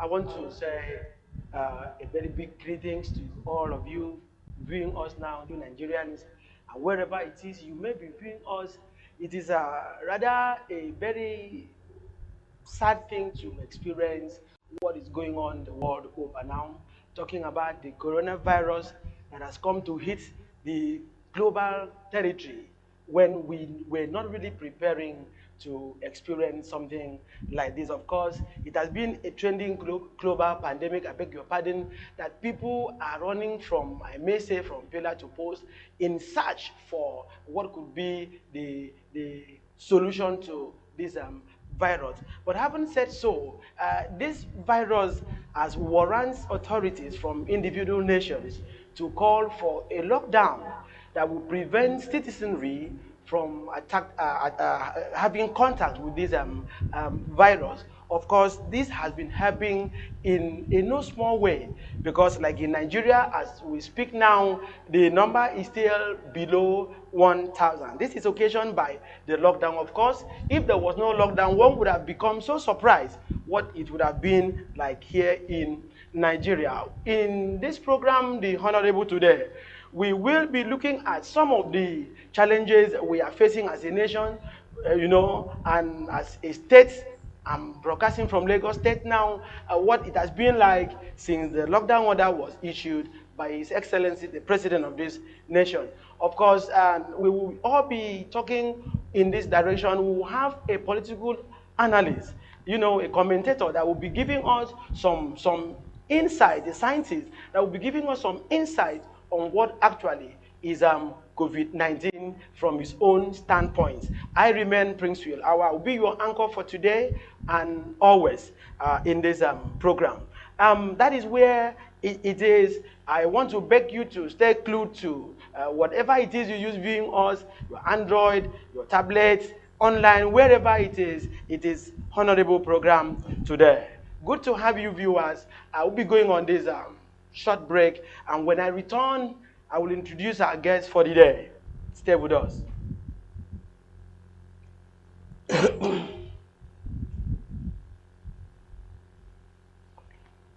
I want to say a very big greetings to all of you viewing us now, to Nigerians, and wherever it is you may be viewing us. It is rather a very sad thing to experience what is going on in the world over now, talking about the coronavirus that has come to hit the global territory when we were not really preparing to experience something like this. Of course, it has been a trending global pandemic, I beg your pardon, that people are running from, I may say, from pillar to post in search for what could be the solution to this virus. But having said so, this virus has warrants authorities from individual nations to call for a lockdown that will prevent citizenry from having contact with this virus. Of course, this has been helping in a no small way because, like in Nigeria, as we speak now, the number is still below 1,000. This is occasioned by the lockdown. Of course, if there was no lockdown, one would have become so surprised what it would have been like here in Nigeria. In this program, the Honourable today, we will be looking at some of the challenges we are facing as a nation, and as a state. I'm broadcasting from Lagos State now, what it has been like since the lockdown order was issued by His Excellency, the President of this nation. Of course, we will all be talking in this direction. We will have a political analyst, a commentator that will be giving us some insight, the scientist that will be giving us some insight on what actually is COVID-19 from his own standpoint. I remain Prince Will. I will be your anchor for today and always in this program. That is where it is. I want to beg you to stay glued to whatever it is you use viewing us, your Android, your tablet, online, wherever it is Honourable program today. Good to have you viewers. I will be going on this short break, and when I return, I will introduce our guest for the day. Stay with us.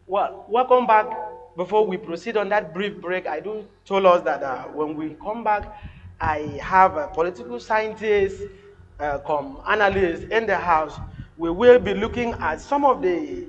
Well, welcome back. Before we proceed on that brief break, I do told us that when we come back, I have a political scientist, come analyst in the house. We will be looking at some of the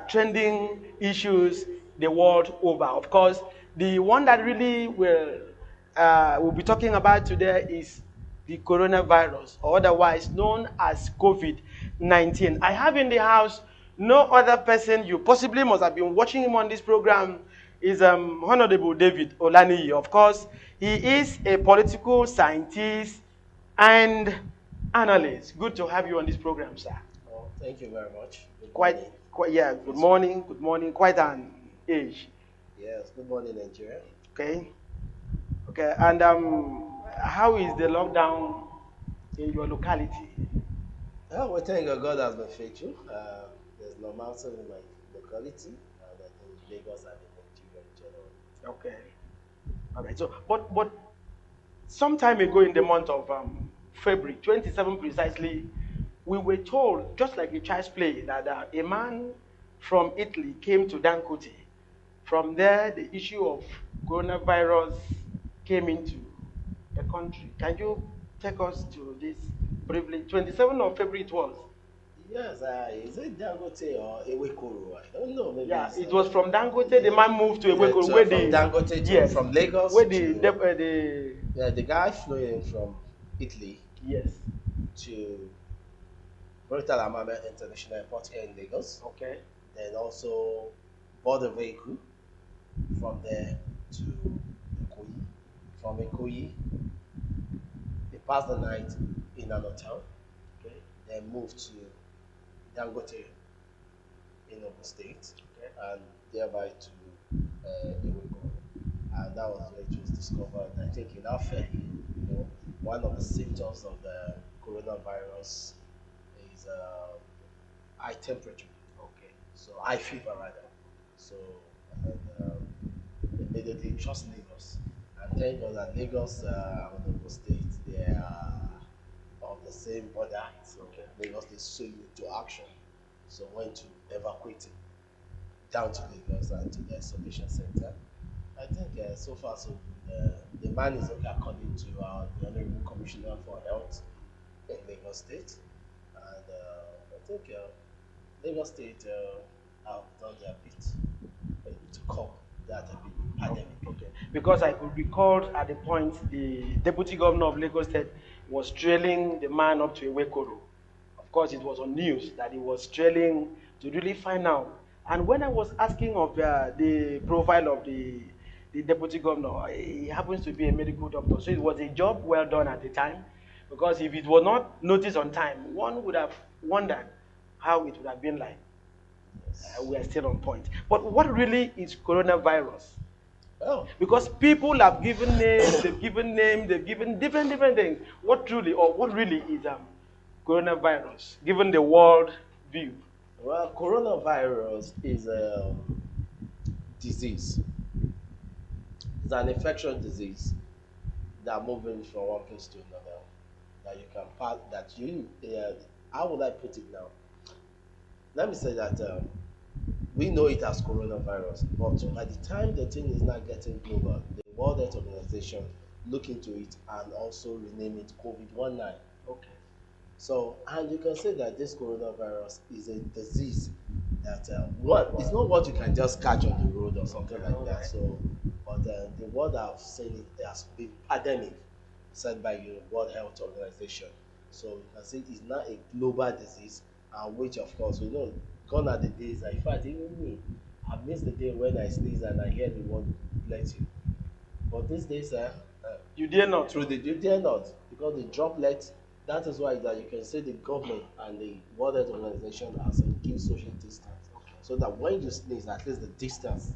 trending issues the world over. Of course, the one that really we'll be talking about today is the coronavirus, or otherwise known as COVID-19. I have in the house no other person. You possibly must have been watching him on this program. Is Honourable David Olaniyi. Of course, he is a political scientist and analyst. Good to have you on this program, sir. Well, thank you very much. Yeah. Good morning. Good morning. Quite an age. Yes. Good morning, Nigeria. Okay. Okay. And how is the lockdown in your locality? We thank God has been faithful. There's no mountain in my locality, and I think Lagos and Nigeria in general. Okay. All right. So, but some time ago in the month of February 27 precisely, we were told, just like a child's play, that a man from Italy came to Dangote. From there, the issue of coronavirus came into the country. Can you take us to this briefly? 27th of February it was. Yes, is it Dangote or Ewekoro? I don't know. Maybe yeah, it was from Dangote. The man moved to Ewekoro. From Dangote to from Lagos. Where the guy flew in from Italy. Yes. To Murtala Mohammed International Airport here in Lagos. Okay. Then also bought a vehicle from there to Ikoyi. From Ikoyi, they passed the night in an hotel. Okay. Then moved to Dangote in Ogun State, okay, and thereby to Eweko. And that was where it was discovered. I think in Afẹ́, one of the symptoms of the coronavirus is high temperature. Okay. So high fever rather. So immediately trust Lagos. And thank God that Lagos and Ogun State, they are of the same border. So okay, Lagos is so into action. So went to evacuate it. down to Lagos and to the isolation center. I think so far so good. The man is okay according to the Honourable Commissioner for Health in Lagos State, and I think Lagos State have done their bit to cope that pandemic. Okay. Because I could recall at the point the Deputy Governor of Lagos State was trailing the man up to Ewekoro. Of course, it was on news that he was trailing to really find out. And when I was asking of the profile of the Deputy Governor, he happens to be a medical doctor. So it was a job well done at the time. Because if it was not noticed on time, one would have wondered how it would have been like. We are still on point. But what really is coronavirus? Oh, Because people have given names, they've given different things. What truly or what really is coronavirus, given the world view? well, coronavirus is a disease. It's an infectious disease that moves from one place to another. That you can pass. That you. How would I put it now? Let me say that we know it as coronavirus, but by the time the thing is not getting global, the World Health Organization look into it and also rename it COVID-19. Okay. So, and you can say that this coronavirus is a disease that it's not what you can just catch on the road or something like that. So, but the word I've seen it has been pandemic, said by the World Health Organization. So you can say it's not a global disease, and which of course we know gone are the days. In fact, even me, I miss the day when I sneeze and I hear the word "let you." But these days, You dare not. through the you dare not, because the droplet. That is why that you can say the government and the World Health Organization has give social distance, so that when you sneeze, at least the distance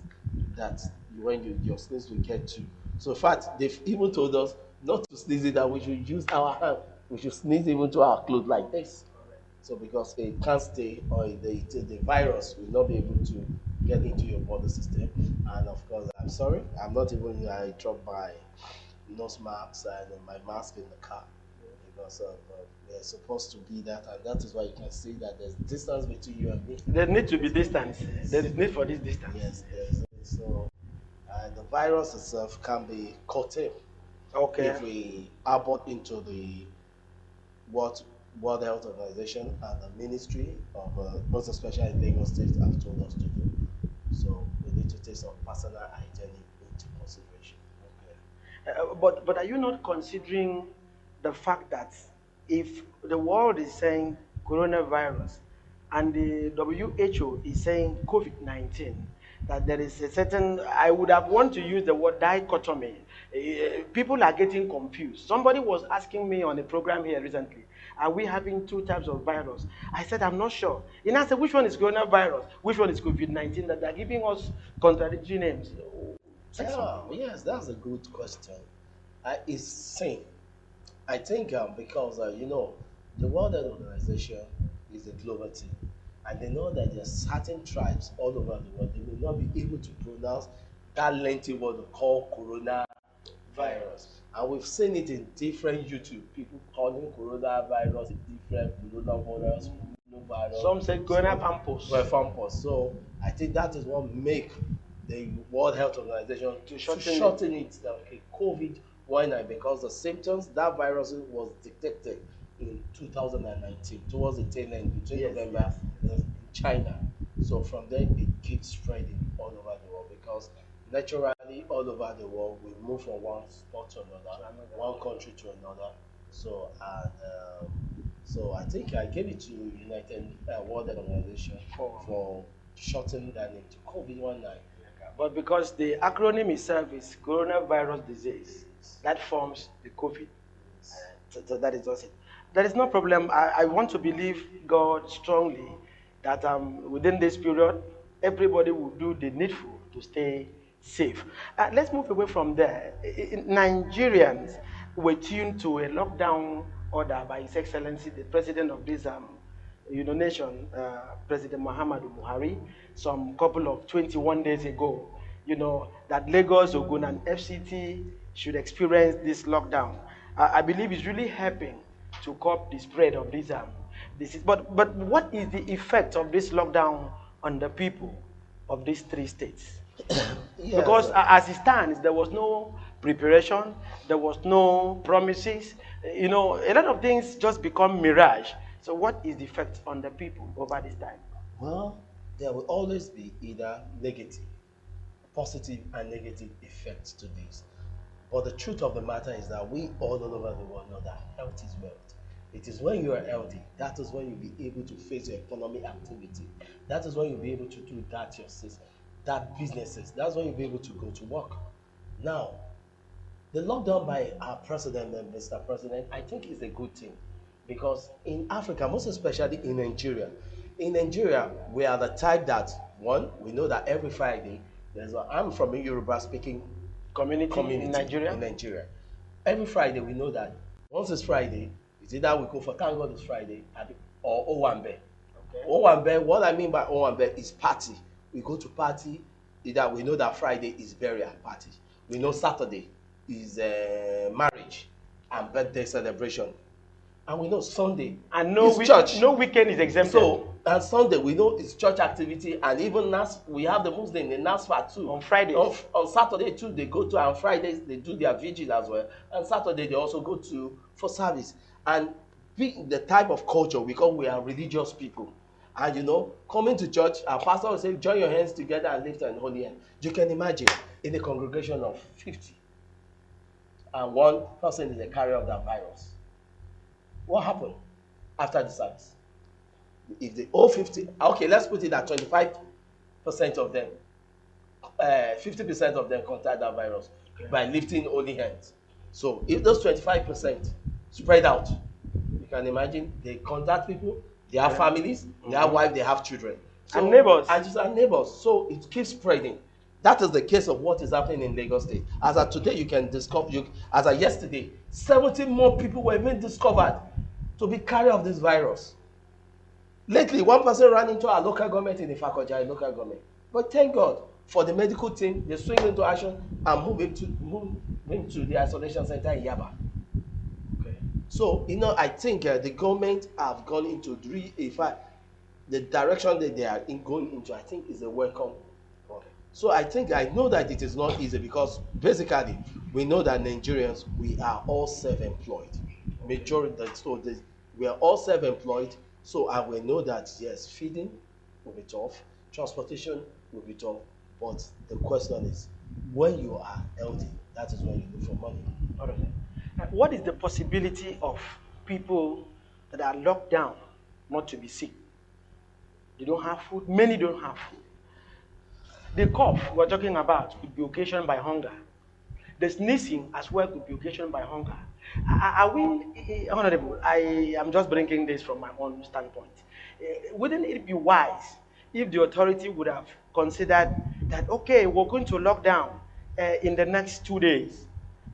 that when your sneeze will get to. So in fact, they've even told us not to sneeze it, that we should use our hand. We should sneeze even to our clothes like this. So because it can't stay, or the virus will not be able to get into your body system. And of course, I'm sorry, I'm not even. I dropped my nose mask and my mask in the car because we're supposed to be that, and that is why you can see that there's distance between you and me. There needs to be distance. There is need for this distance. Yes, there's so the virus itself can be contained Okay. if we abort into the what World Health Organization and the Ministry of most especially in Lagos State have told us to do. So we need to take some personal hygiene into consideration. But are you not considering the fact that if the world is saying coronavirus and the WHO is saying COVID-19, that there is a certain, I would have want to use the word dichotomy. People are getting confused. Somebody was asking me on a program here recently, are we having two types of virus? I said, I'm not sure. And I said, which one is coronavirus? Which one is COVID-19? That they're giving us contradictory names. Yes, that's a good question. It's same. I think because the World Health Organization is a global team, and they know that there are certain tribes all over the world they will not be able to pronounce that lengthy word called coronavirus. And we've seen it in different YouTube. People calling coronavirus different coronavirus. Some say coronavirus. Well, so I think that is what make the World Health Organization to shorten it. Okay, COVID-19, because the symptoms that virus was detected in 2019 towards the tail end between November in China. So from there it keeps spreading all over the world, because naturally all over the world we move from one spot to another, one country to another. So so I think I gave it to United World Health Organization for shortening that name to COVID-19. But because the acronym itself is coronavirus disease, that forms the COVID. So that is just it. There is no problem. I want to believe God strongly that within this period, everybody will do the needful to stay safe. Let's move away from there. Nigerians were tuned to a lockdown order by His Excellency, the President of this nation, President Muhammadu Buhari, some couple of 21 days ago, that Lagos, Ogun, and FCT should experience this lockdown. I believe it's really helping to curb the spread of this. But what is the effect of this lockdown on the people? of these three states? Yes. Because as it stands, there was no preparation, there was no promises. You know, a lot of things just become mirage. So what is the effect on the people over this time? Well, there will always be either negative, positive and negative effects to this. But the truth of the matter is that we all over the world know that health is wealth. It is when you are healthy, that is when you'll be able to face your economic activity. That is when you'll be able to do that yourself, that businesses. That's when you'll be able to go to work. Now, the lockdown by our president and Mr. President, I think is a good thing. Because in Africa, most especially in Nigeria, we are the type that, one, we know that every Friday, I'm from a Yoruba speaking Community in Nigeria? In Nigeria. Every Friday, we know that once it's Friday, it's either we go for Thank God it's Friday or Owambe. Okay. Owambe, what I mean by Owambe is party. We go to party, either we know that Friday is burial party. We know Saturday is marriage and birthday celebration. And we know Sunday and no church. No weekend is exempted. So, and Sunday we know it's church activity, and even we have the Muslim in Nasfa too. On Friday. On Saturday too, they go to, and Fridays they do their vigil as well. And Saturday they also go to for service. And being the type of culture, because we are religious people. And you know, coming to church, our pastor will say, join your hands together and lift an holy hand. You can imagine in a congregation of 50, and one person is a carrier of that virus. What happened after the service? If the all 50, okay, let's put it at 25% of them, 50% of them contact that virus by lifting holy hands. So if those 25% spread out, you can imagine they contact people, they have families, they have wives, they have children. So, and neighbors. And just our neighbors. So it keeps spreading. That is the case of what is happening in Lagos State. As of today, you can discover, as of yesterday, 70 more people were being discovered to be carrier of this virus. Lately, one person ran into our local government in Ifkj local government. But thank God for the medical team, they swing into action and move him to the isolation center in Yaba. Okay. So, you know, I think the government have gone into the direction that they are going into, I think is a welcome. So I know that it is not easy, because basically we know that Nigerians, we are all self-employed. We are all self-employed. So and we know that yes, feeding will be tough, transportation will be tough. But the question is, when you are healthy, that is when you look for money. All right. What is the possibility of people that are locked down not to be sick? They don't have food. Many don't have food. The cough we're talking about could be occasioned by hunger. The sneezing as well could be occasioned by hunger. Are we, Honourable, I am just bringing this from my own standpoint. Wouldn't it be wise if the authority would have considered that, okay, we're going to lock down in the next 2 days.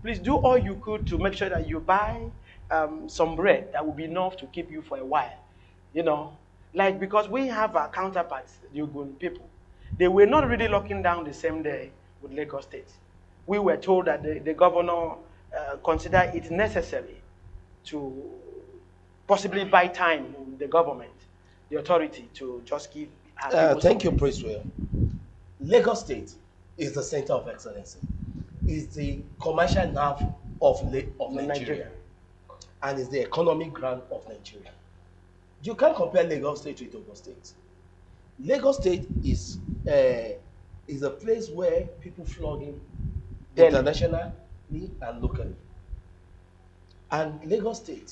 Please do all you could to make sure that you buy some bread that will be enough to keep you for a while. You know, like, because we have our counterparts, the Ogun people. They were not really locking down the same day with Lagos State. We were told that the governor considered it necessary to possibly buy time with the government, the authority, to just give. Thank you, Priestwell. Lagos State is the center of excellency. It's the commercial nerve of Nigeria. And it's the economic ground of Nigeria. You can't compare Lagos State with Ogun State. Lagos State is a place where people flood in internationally and locally. And Lagos State,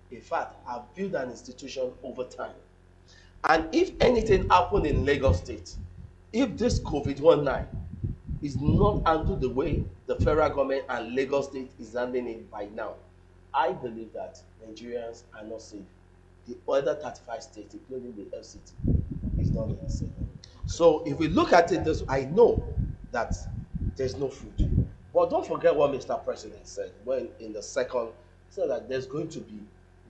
in fact, have built an institution over time. And if anything happened in Lagos State, if this COVID-19 is not handled the way the federal government and Lagos State is handling it by now, I believe that Nigerians are not safe. The other 35 states, including the FCT, is not safe. So if we look at it this, I know that there's no food. But don't forget what Mr. President said when in the second, he said that there's going to be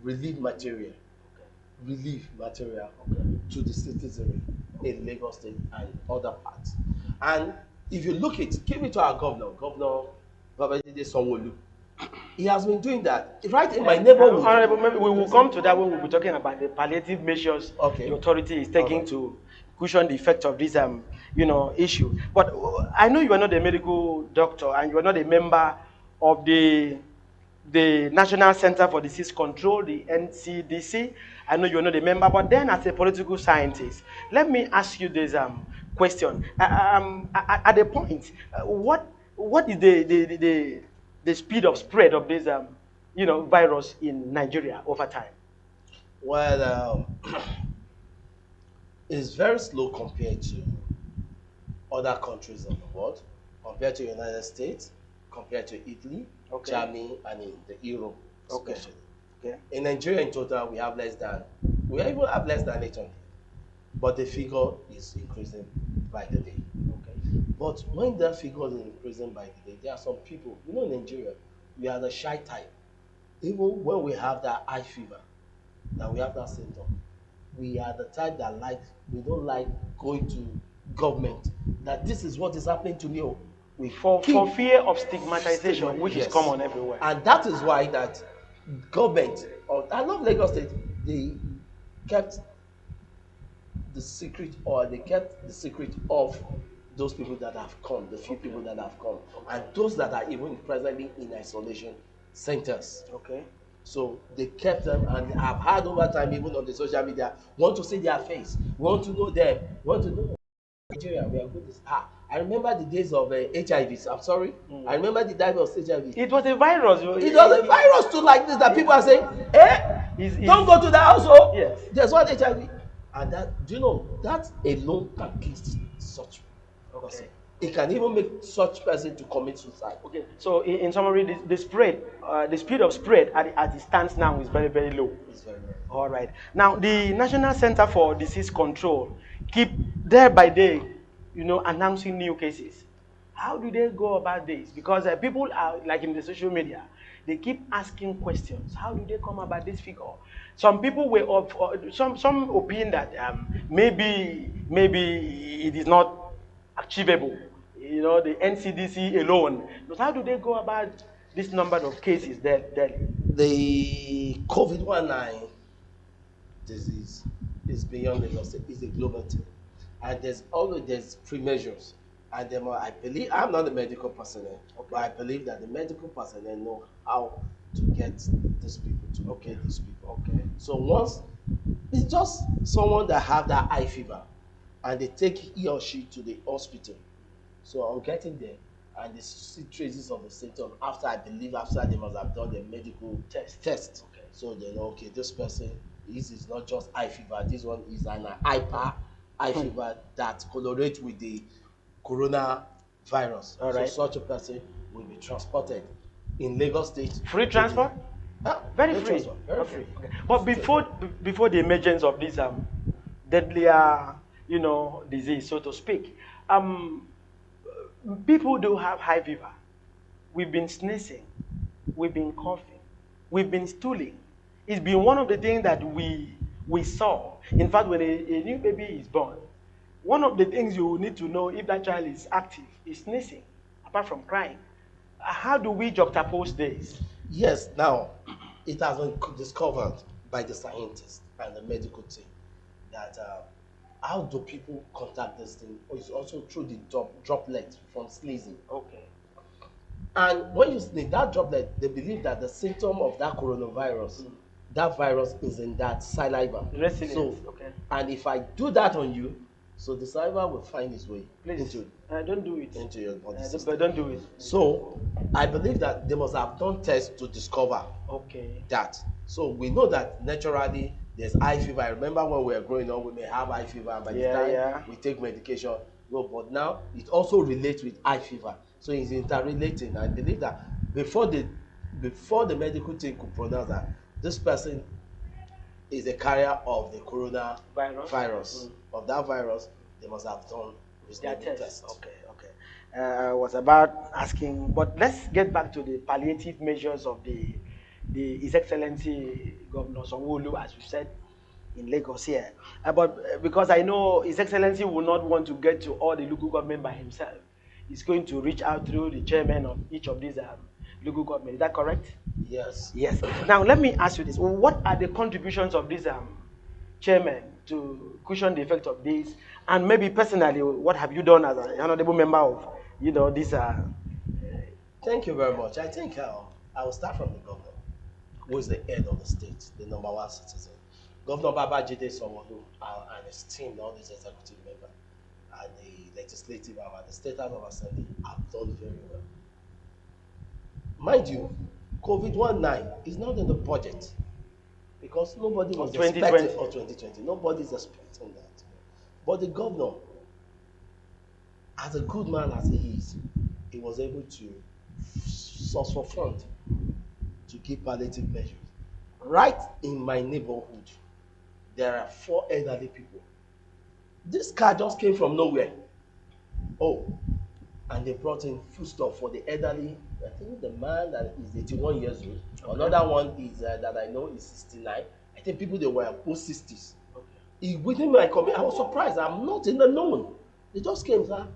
relief material to the citizenry in Lagos State and other parts. And if you look at, give it to our Governor Babajide Sanwo-Olu. He has been doing that right in my neighborhood. Honourable, maybe we will come to that when we'll be talking about the palliative measures the authority is taking to cushion the effect of this issue. But I know you are not a medical doctor and you are not a member of the National Center for Disease Control, the NCDC. I know you're not a member, but then as a political scientist, let me ask you this question. At the point, what is the speed of spread of this virus in Nigeria over time? Well, it's very slow compared to other countries of the world, compared to the United States, compared to Italy, Okay. Germany, and in the Europe, Okay. especially. Okay. In Nigeria, in total, we even have less than 800, but the figure is increasing by the day. Okay. But when that figure is increasing by the day, there are some people, in Nigeria, we are the shy type. Even when we have that high fever, that we have that symptom, we are the type that we don't like going to government, that this is what is happening to me. For fear of stigmatization, which is Yes. common everywhere. And that is why that government, I love Lagos State, they kept the secret of those people that have come, the few people that have come, and those that are even presently in isolation centers. Okay. So they kept them, and I've had over time, even on the social media, want to see their face, want to know them, want to know Nigeria. We are good. I remember the days of HIV. I'm sorry. I remember the days of HIV. It was a virus. It was a virus too, like this, that people are saying, don't go to the household. Yes. There's one HIV. And that, do you know, that alone can kill such person. Okay. It can even make such person to commit suicide. Okay. So in summary, the speed of spread as it stands now is very, very low. It's very low. All right. Now the National Center for Disease Control keep day by day, announcing new cases. How do they go about this? Because people are like in the social media, they keep asking questions. How do they come about this figure? Some people were some opinion that maybe it is not achievable. The NCDC alone. But how do they go about this number of cases that the COVID-19 disease is beyond Lagos State. It's a global thing, and there's pre-measures. And I believe, I'm not a medical personnel, but I believe that the medical personnel know how to get these people, to locate these people. Okay. So once, it's just someone that have that high fever, and they take he or she to the hospital. So on getting there, and they see traces of the symptom after they must have done the medical test. Okay. So they know, okay, this person, this is not just high fever, this one is an high fever that correlates with the coronavirus. All right. So such a person will be transported in Lagos State. Free transport? Very free. Transport, very free. Okay. But before the emergence of this deadlier, disease, so to speak, people do have high fever. We've been sneezing, we've been coughing, we've been stooling. It's been one of the things that we saw. In fact, when a new baby is born, one of the things you need to know if that child is active is sneezing, apart from crying. How do we juxtapose this? Yes, now, it has been discovered by the scientists and the medical team that how do people contact this thing? It's also through the droplet from sneezing. Okay. And when you sneeze, that droplet, they believe that the symptom of that coronavirus, that virus is in that saliva. So, okay. and if I do that on you, so the saliva will find its way into don't do it. Into your body. But don't do it. So I believe that they must have done tests to discover that. So we know that naturally there's high fever. I remember when we were growing up, we may have high fever, and by the time we take medication, but now it also relates with high fever. So it's interrelating. I believe that before the medical team could pronounce that this person is a carrier of the coronavirus. Of that virus, they must have done their test. Okay. I was about asking, but let's get back to the palliative measures of His Excellency Governor Sanwo-Olu, as you said, in Lagos here. But because I know His Excellency will not want to get to all the local government by himself. He's going to reach out through the chairman of each of these local government. Is that correct? Yes. Now let me ask you this: what are the contributions of this chairman to cushion the effect of this? And maybe personally, what have you done as an honorable member of, this? Thank you very much. I think I will start from the governor, who is the head of the state, the number one citizen. Governor Babajide Sanwo-Olu and his team, all these executive members, and the legislative and the state house of assembly have done very well. Mind you, COVID-19 is not in the budget because nobody was expecting for 2020. Nobody is expecting that. But the governor, as a good man as he is, he was able to source for fund to give palliative measures. Right in my neighborhood, there are 4 elderly people. This car just came from nowhere. Oh, and they brought in foodstuff for the elderly. I think the man that is 81 years old. Okay. Another one is that I know is 69. I think people they were post 60s. Okay. Within my community, I was surprised. I'm not in the known. They just came, sir,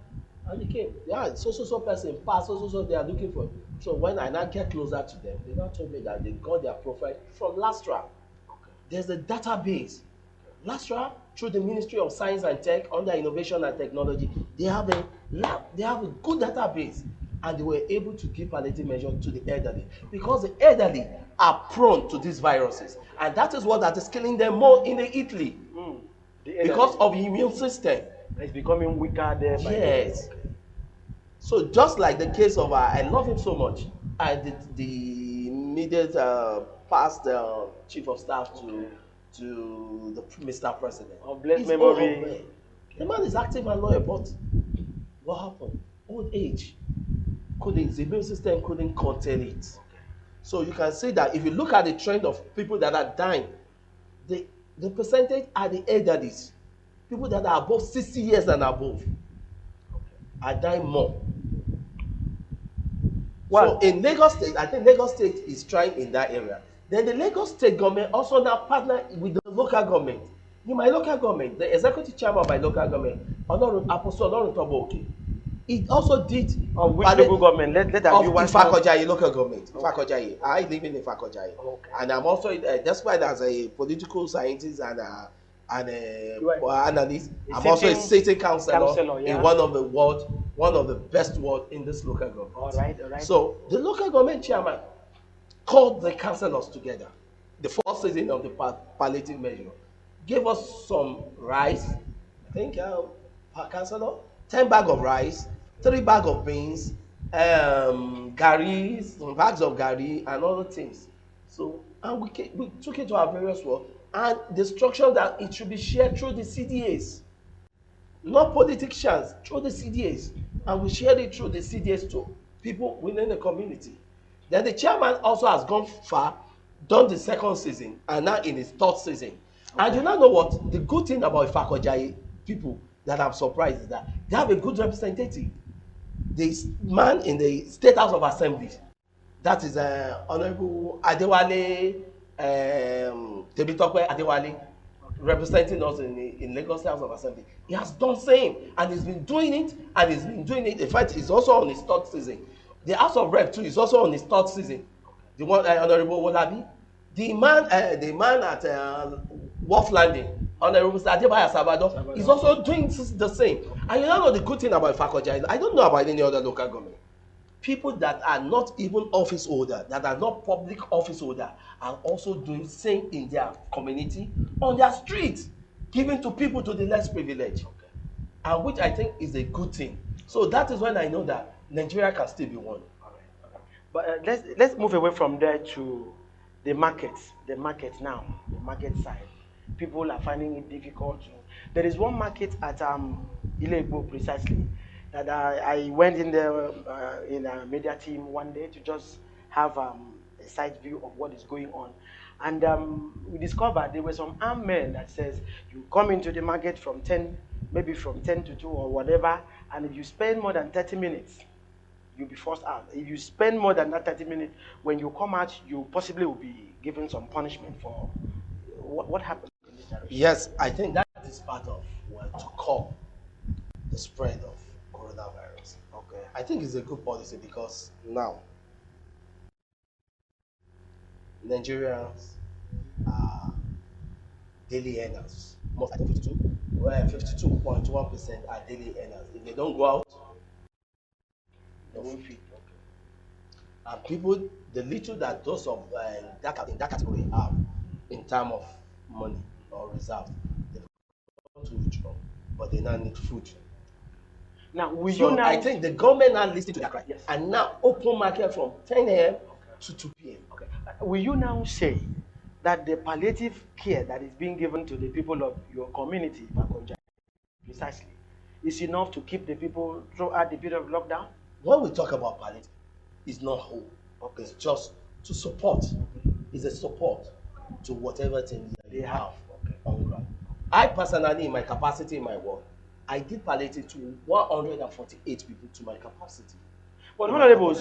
and they came. Yeah, so person pass, so they are looking for. So when I now get closer to them, they now told me that they got their profile from Lastra. Okay. There's a database. Lastra, through the Ministry of Science and Tech, under Innovation and Technology, they have a good database, and they were able to give palliative measures to the elderly because the elderly are prone to these viruses, and that is what is killing them more in Italy because of the immune system. It's becoming weaker there. Yes. So just like the case of I love him so much, I did the immediate past chief of staff to the Mr. President. Of blessed memory. Okay. The man is active and loyal, but what happened? Old age. The immune system couldn't contain it. So you can see that if you look at the trend of people that are dying, the percentage are the elderly. People that are above 60 years and above are dying more. Well, so in Lagos State, I think Lagos State is trying in that area. Then the Lagos State government also now partner with the local government. In my local government, the executive chairman of my local government, Apostle Olaniyi, it also did which local government? Let of Ifkj local government. Ifkj. I live in Ifkj. Okay. And I'm also despite as a political scientist and analyst, I'm also a sitting councillor in one of the best wards in this local government. All right. So the local government chairman called the councillors together. The first season of the palliative measure gave us some rice. I think per councillor, 10 bags of rice, 3 bags of beans, gari, some bags of gari, and other things. So, and we took it to our various work, and the instruction that it should be shared through the CDAs, not politicians, through the CDAs, and we shared it through the CDAs to people within the community. Then the chairman also has gone far, done the 2nd season, and now in his 3rd season. Okay. And you know what? The good thing about Ifkj people that I'm surprised is that they have a good representative. This man in the State House of Assembly, that is Honourable Adewale, Tebitope Adewale, representing us in Lagos House of Assembly. He has done same, and he's been doing it, In fact, he's also on his 3rd season. The House of Rep too is also on his 3rd season. The one Honourable Olabi, the man at Wharf Landing, Honourable Adebayo Sabado, is also doing the same. And you know the good thing about Ifkj, I don't know about any other local government. People that are not even office holder, that are not public office holder, are also doing same in their community, on their street, giving to people to the less privileged, and which I think is a good thing. So that is when I know that Nigeria can still be one. All right. But let's move away from there to the markets. The market now, the market side. People are finding it difficult. There is one market at Ilebo precisely that I went in there in a media team one day to just have a side view of what is going on. And we discovered there were some armed men that says you come into the market from 10, maybe from 10 to 2 or whatever, and if you spend more than 30 minutes, you'll be forced out. If you spend more than that 30 minutes, when you come out, you possibly will be given some punishment for what happened in this direction. Yes, I think that is part of to curb the spread of coronavirus. Okay. I think it's a good policy because now Nigerians are daily earners. most, I think 52.1% are daily earners. If they don't go out, They no won't food. fit. And people, the little that those of in that category have in terms of money or reserve, they've got to withdraw, but they now need food. Now, will you So now? I think the government now listen to their cry Yes. and now open market from 10 a.m. to 2 p.m. Okay. Will you now say that the palliative care that is being given to the people of your community, Ifkj, precisely, is enough to keep the people throughout the period of lockdown? When we talk about palliative, it's not whole. Okay. It's just to support. It's a support to whatever thing that you They have have. Okay. on ground. I personally, in my capacity in my work, I did palliative to 148 people to my capacity. But Honourable,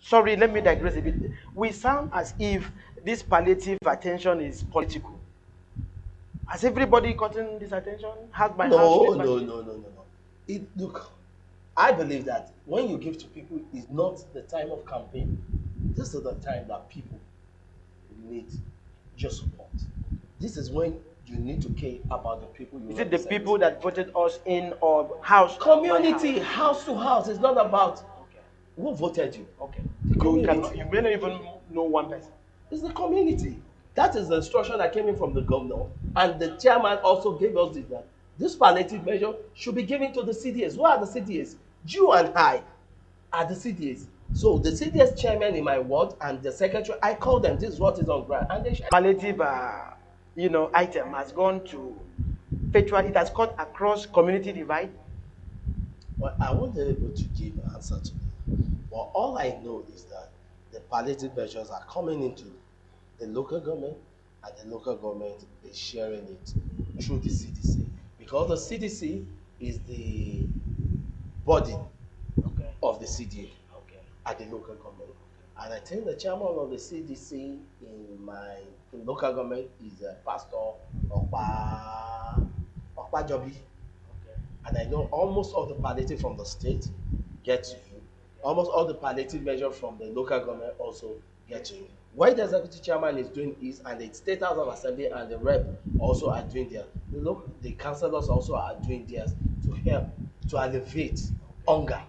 sorry, let me digress a bit. We sound as if this palliative attention is political. Has everybody gotten this attention? Hand by hand, No, street by no, street? no, no, no, no. Look, I believe that when you give to people is not the time of campaign. This is the time that people need your support. This is when you need to care about the people you Is it the represent. people that voted us in or house? Community, by house to house. It's not about Okay. who voted you. Okay. The community. You may not even know one person. It's the community. That is the instruction that came in from the governor. And the chairman also gave us this, that this palliative measure should be given to the CDS. Who are the CDS? You and I are the CDS. So the CDS chairman in my ward and the secretary, I call them, this is what is on ground. And they Palliative, item has gone to virtually. It has cut across community divide. Well, I won't be able to give an answer to that. But all I know is that the palliative measures are coming into the local government, and the local government is sharing it through the CDC. Because the CDC is the body Okay. of the CDA Okay. at the local government. And I think the chairman of the CDC in my local government is Pastor Okpa Jobi. Okay. And I know almost all the palliative from the state get to you. Almost all the palliative measures from the local government also get to you. What the executive chairman is doing is, and the state house of assembly and the rep also are doing theirs. The councillors also are doing theirs to help to alleviate hunger.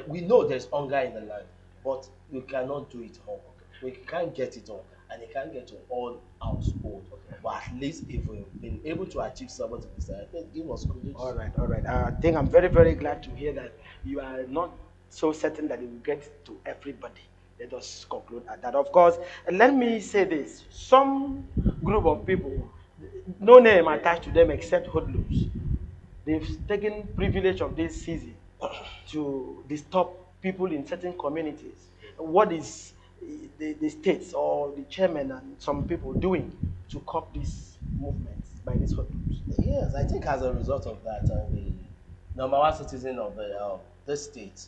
We know there's hunger in the land, but we cannot do it all. We can't get it all, and it can't get to all households. But at least if we've been able to achieve 70%, I think it was good. All right, all right. I think I'm very, very glad to hear that you are not so certain that it will get to everybody. Let us conclude at that. Of course, let me say this. Some group of people, no name attached to them except hoodlums, they've taken privilege of this season to disturb people in certain communities. What is the states or the chairman and some people doing to curb these movements by these hoodlums? Yes, I think as a result of that, the number one citizen of this state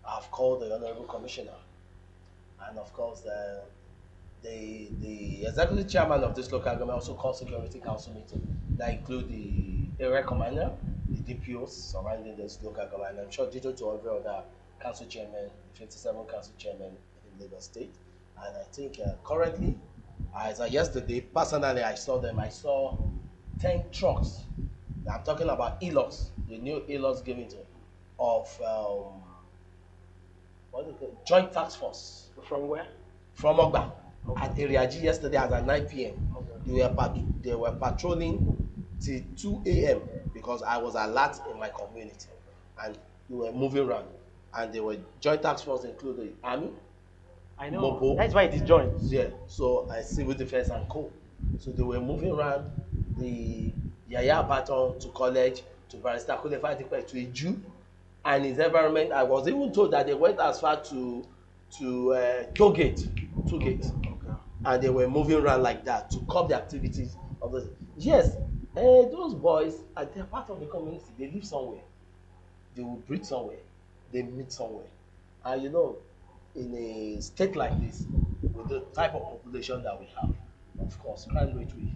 have called the Honourable Commissioner. And of course, the executive chairman of this local government also called security council meeting that include the area commander, the DPOs surrounding this local government. I'm sure detailed to every other council chairman, 57 council chairman in Lagos State. And I think currently, as of yesterday, personally, I saw them. I saw 10 trucks. I'm talking about ELOS, the new ELOS given to of what do you call it? Joint Task Force. From where? From Ogba Okay. at Area G yesterday at 9 p.m. Okay. They were patrolling till 2 a.m. because I was alert in my community, and they were moving around. And they were joint task force including army. I know. Mopo. That's why it is joint. Yeah. So civil defense and co. So they were moving around the Yaya Baton to college to Barrister Kulefa Dipe to Iju and his environment. I was even told that they went as far to Tollgate, Okay. and they were moving around like that to curb the activities of the. Yes, those boys are they're part of the community. They live somewhere, they will breathe somewhere, they meet somewhere, and you know, in a state like this, with the type of population that we have, of course, crime rate will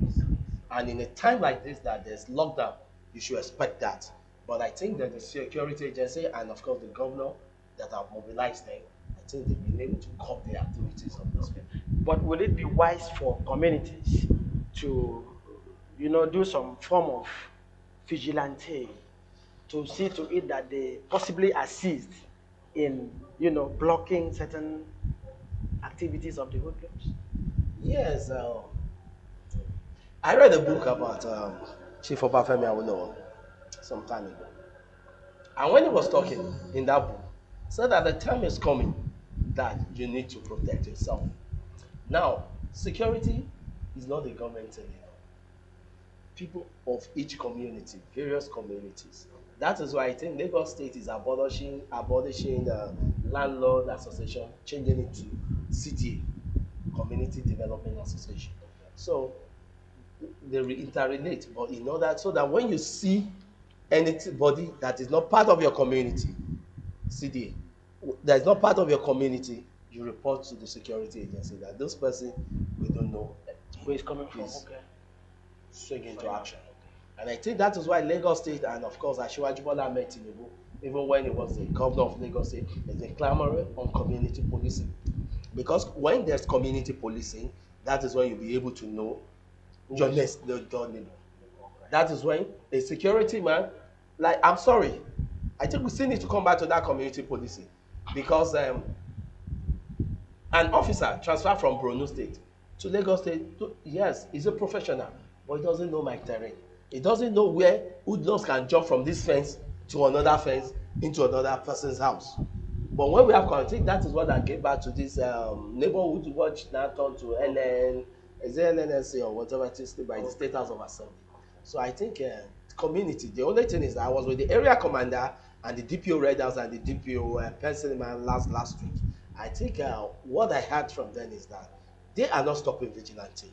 increase. And in a time like this, that there's lockdown, you should expect that. But I think that the security agency and of course the governor that have mobilized them, I think they've been able to curb the activities of those people. But will it be wise for communities to do some form of vigilante to see to it that they possibly assist in, blocking certain activities of the hoodlums? Yes, I read a book about Chief Obafemi Awolowo some time ago. And when he was talking in that book, said that the time is coming that you need to protect yourself. Now, security is not a government anymore. People of each community, various communities. That is why I think Lagos State is abolishing the landlord association, changing it to CDA, Community Development Association. So they interrelate, but in order so that when you see anybody that is not part of your community, CDA, that is not part of your community, you report to the security agency that this person we don't know Where is coming from? is Okay. swing into action. And I think that is why Lagos State and of course Asiwaju Bola Ahmed Tinubu, even when he was the governor of Lagos State, has been clamoring on community policing. Because when there's community policing, that is when you'll be able to know your next door neighbor. That is when a security man, like, I'm sorry, I think we still need to come back to that community policing because an officer transferred from Borno State to Lagos State, yes, he's a professional, but he doesn't know my terrain. He doesn't know where hoodlums can jump from this fence to another fence into another person's house. But when we have contact, that is what I get back to this neighborhood watch now turned to LN, is it LNSC or whatever it is by the State House of Assembly. So I think community, the only thing is that I was with the area commander and the DPO Redders and the DPO person man last week. I think what I heard from them is that they are not stopping vigilante,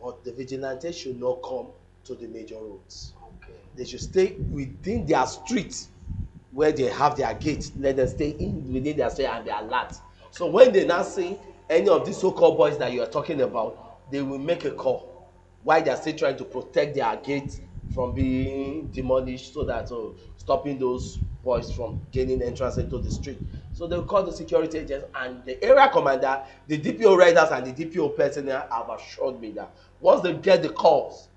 but the vigilante should not come to the major roads. Okay. They should stay within their streets where they have their gates. Let them stay within their street and they are alert. So when they now see any of these so-called boys that you are talking about, they will make a call while they are still trying to protect their gates from being demolished, so that stopping those boys from gaining entrance into the street. So they will call the security agents and the area commander, the DPO riders and the DPO personnel have assured me that once they get the calls,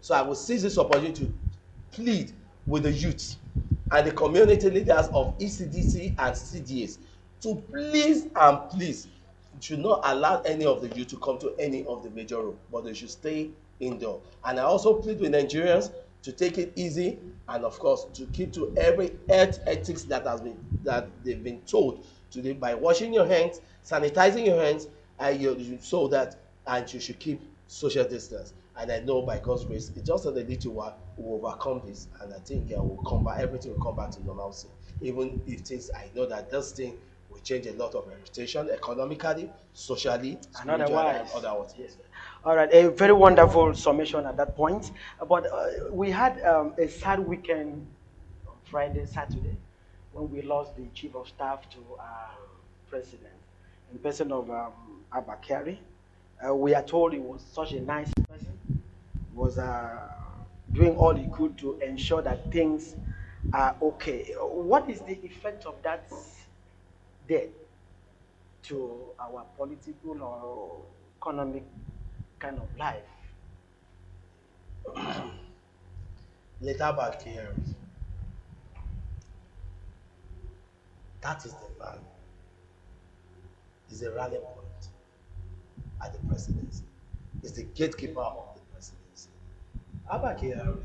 so I will seize this opportunity to plead with the youth and the community leaders of ECDC and CDAs to please and please should not allow any of the youth to come to any of the major roads, but they should stay indoor. And I also plead with Nigerians to take it easy and of course to keep to every health ethics that they've been told today by washing your hands, sanitizing your hands, and so that and you should keep social distance. And I know by God's grace, it's just a little while we will overcome this, and I think we'll come back, everything will come back to normalcy. Even if things, I know that this thing will change a lot of reputation economically, socially, And otherwise. and otherwise. Yes. All right, a very wonderful summation at that point. But we had a sad weekend on Friday, Saturday, when we lost the chief of staff to our president, in person of Abakari. We are told he was such a nice person, was doing all he could to ensure that things are okay. What is the effect of that death to our political or economic kind of life? Later back here, that is the man, is a rallying point at the presidency, is the gatekeeper of the presidency. Abba Kyari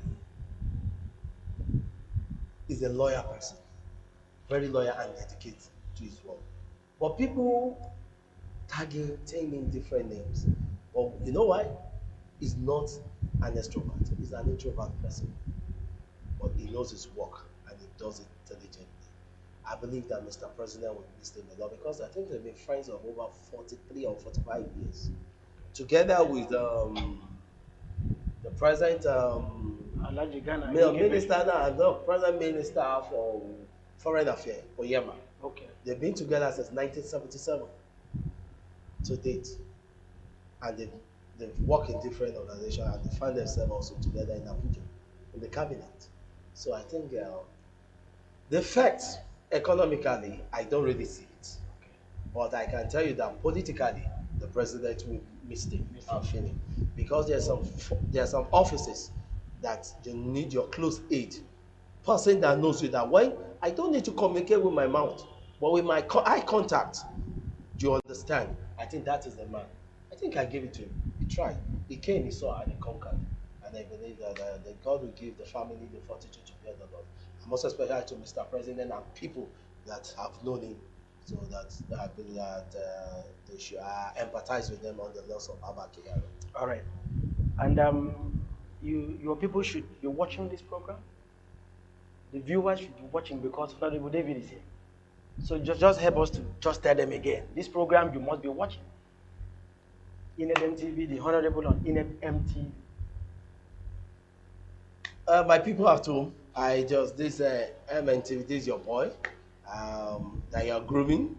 is a lawyer person, very loyal and dedicated to his work. But people tagging different names. But you know why? He's not an extrovert, he's an introvert person. But he knows his work and he does it diligently. I believe that Mr. President will miss him a lot because I think they've been friends of over 43 or 45 years. Together with the present minister and the present minister for foreign affairs, Oyema. Okay. They've been together since 1977 to date. And they've worked in different organizations and they find themselves also together in Abuja, in the cabinet. So I think the effect economically, I don't really see it. But I can tell you that politically, the president mistake and feeling, because there's some offices that you need your close aid, person that knows you, that when I don't need to communicate with my mouth, but with my eye contact, do you understand? I think that is the man. I think I gave it to him. He tried. He came, he saw, and he conquered. And I believe that God will give the family the fortitude to bear the Lord. And most especially to Mr. President and people that have known him, so that I believe that they should empathize with them on the loss of Abba Kyari. All right. And your people should be watching this program. The viewers should be watching because Honourable David is here. So just help us to just tell them again. This program you must be watching. Enetmtv, the Honourable on Enetmtv. My people at home, this MNTV, this is your boy, that you're grooming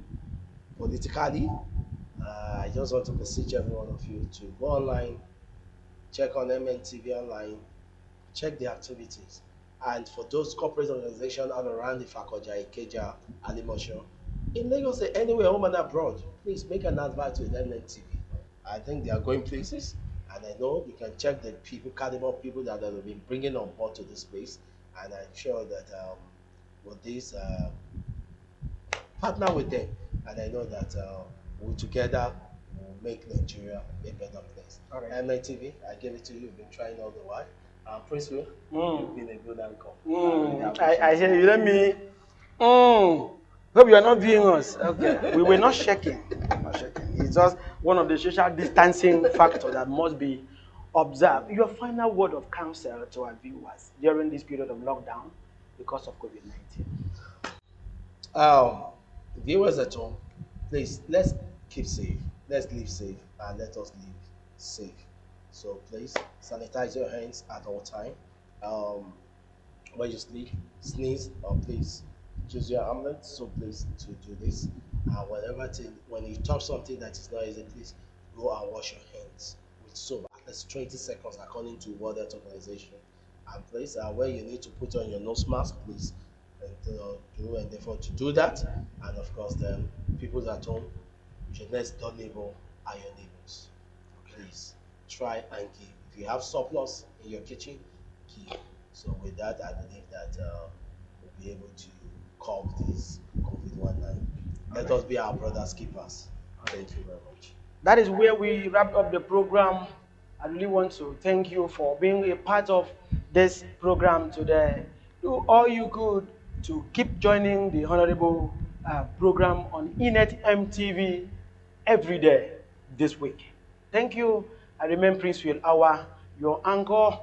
politically. I just want to beseech every one of you to go online, check on MNTV online, check the activities. And for those corporate organizations all around Ifkj, Ifkj, Alimosho, in Lagos, anywhere, home and abroad, please make an advert with MNTV. I think they are going places, and I know you can check the caliber of people that have been bringing on board to this place. And I'm sure that with this, partner with them, and I know that we together will make Nigeria a better place. All right. MNTV, I give it to you. You've been trying all the while. Prince Will, you've been a good anchor. I hear you. Let me. Hope you are not viewing us. Okay. We were not shaking. It's just one of the social distancing factors that must be observed. Your final word of counsel to our viewers during this period of lockdown because of COVID-19. Viewers at home, please, let's keep safe. Let's live safe, and let us live safe. So please sanitize your hands at all time. When you sneeze, or please choose your amulet. So please to do this. When you touch something that is not easy, please go and wash your hands with soap at least 20 seconds, according to World Health Organization. And please, where you need to put on your nose mask, please do endeavor to do that. And of course, then people at home, your next door neighbor are your neighbors. Please try and give. If you have surplus in your kitchen, give. So with that, I believe that we'll be able to curb this COVID-19. Let us be our brothers' keepers. Thank you very much. That is where we wrap up the program. I really want to thank you for being a part of this program today. Do all you could to keep joining the Honourable program on Enetmtv every day this week. Thank you. I remain Prince Will Awa, your anchor.